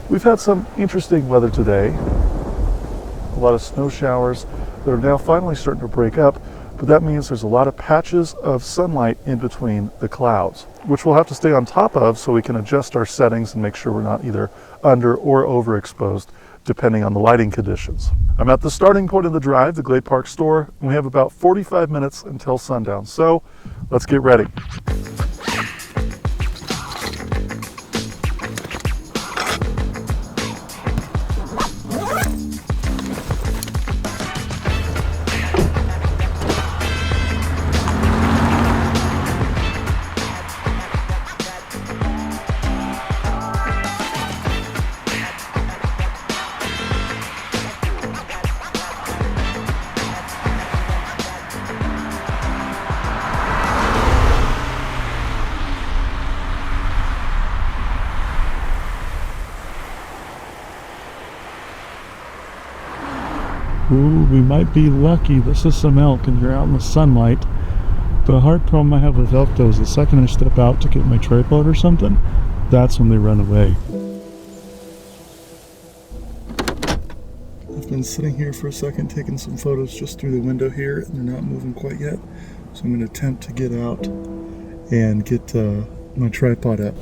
We've had some interesting weather today. A lot of snow showers that are now finally starting to break up, but that means there's a lot of patches of sunlight in between the clouds, which we'll have to stay on top of so we can adjust our settings and make sure we're not either under or overexposed depending on the lighting conditions. I'm at the starting point of the drive, the Glade Park store, and we have about 45 minutes until sundown, so let's get ready. Ooh, we might be lucky. This is some elk and you're out in the sunlight. The hard problem I have with elk though is the second I step out to get my tripod or something, that's when they run away. I've been sitting here for a second taking some photos just through the window here and they're not moving quite yet. So I'm going to attempt to get out and get my tripod up.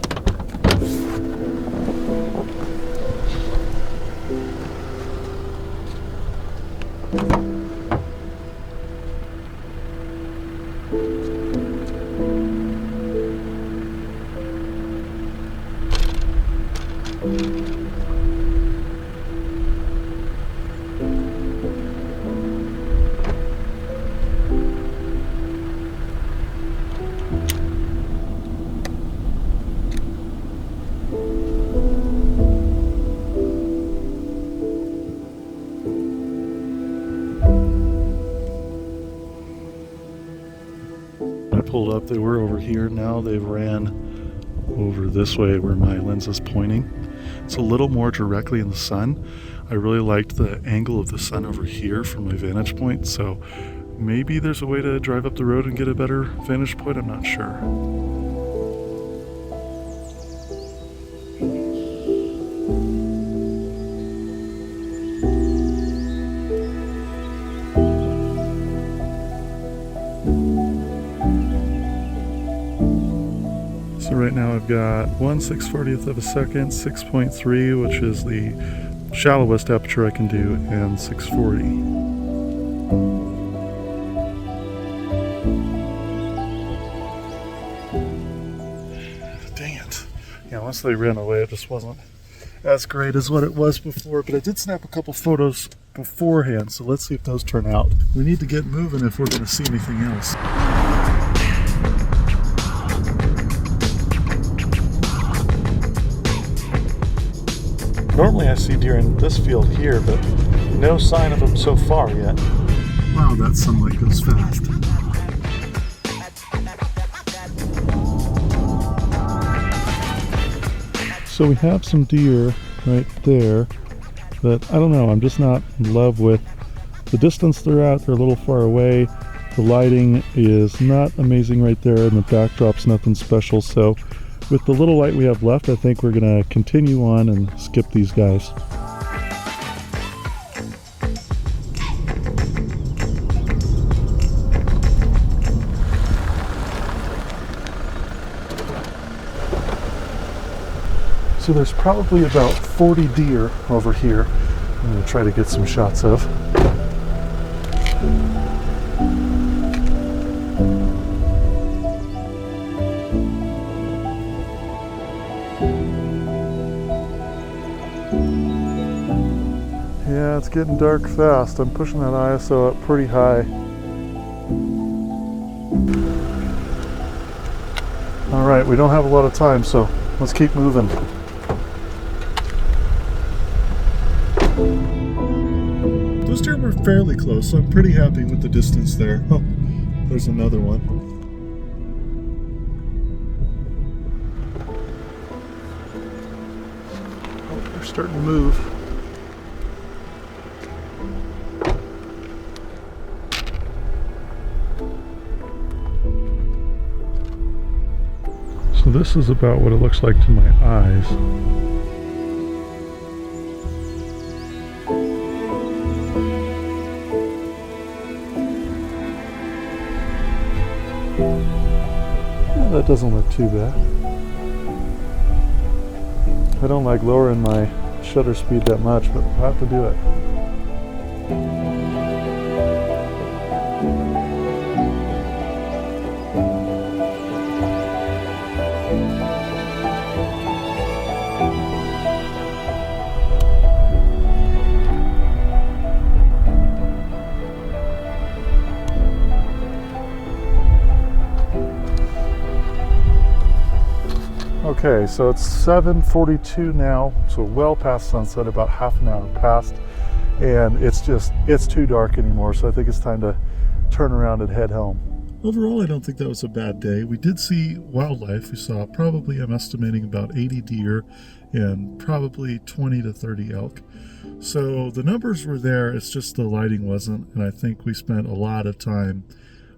Pulled up, they were over here. Now they've ran over this way where my lens is pointing. It's a little more directly in the sun. I really liked the angle of the sun over here from my vantage point, so maybe there's a way to drive up the road and get a better vantage point. I'm not sure. So right now I've got 1/640th of a second, 6.3, which is the shallowest aperture I can do, and 640. Dang it. Yeah, once they ran away, it just wasn't as great as what it was before, but I did snap a couple photos beforehand, so let's see if those turn out. We need to get moving if we're going to see anything else. Normally I see deer in this field here, but no sign of them so far yet. Wow, that sunlight goes fast. So we have some deer right there, but I don't know, I'm just not in love with the distance they're at. They're a little far away. The lighting is not amazing right there, and the backdrop's nothing special, so with the little light we have left, I think we're going to continue on and skip these guys. So there's probably about 40 deer over here. I'm going to try to get some shots of. Yeah, it's getting dark fast. I'm pushing that ISO up pretty high. All right, we don't have a lot of time, so let's keep moving. Those deer were fairly close, so I'm pretty happy with the distance there. Oh, there's another one. Oh, they're starting to move. So this is about what it looks like to my eyes. that doesn't look too bad. I don't like lowering my shutter speed that much, but I have to do it. Okay, so it's 7:42 now, so well past sunset, about half an hour past, and it's too dark anymore, so I think it's time to turn around and head home. Overall, I don't think that was a bad day. We did see wildlife. We saw probably, I'm estimating, about 80 deer and probably 20 to 30 elk. So the numbers were there, it's just the lighting wasn't, and I think we spent a lot of time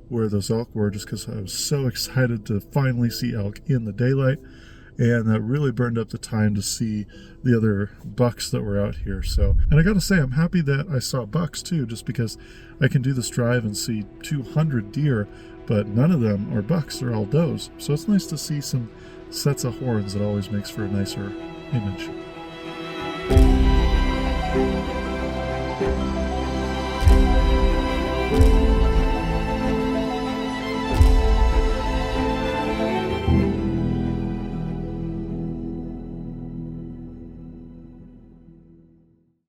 where those elk were just because I was so excited to finally see elk in the daylight. And that really burned up the time to see the other bucks that were out here. So, and I gotta say, I'm happy that I saw bucks too, just because I can do this drive and see 200 deer, but none of them are bucks, they're all does. So it's nice to see some sets of horns. It always makes for a nicer image.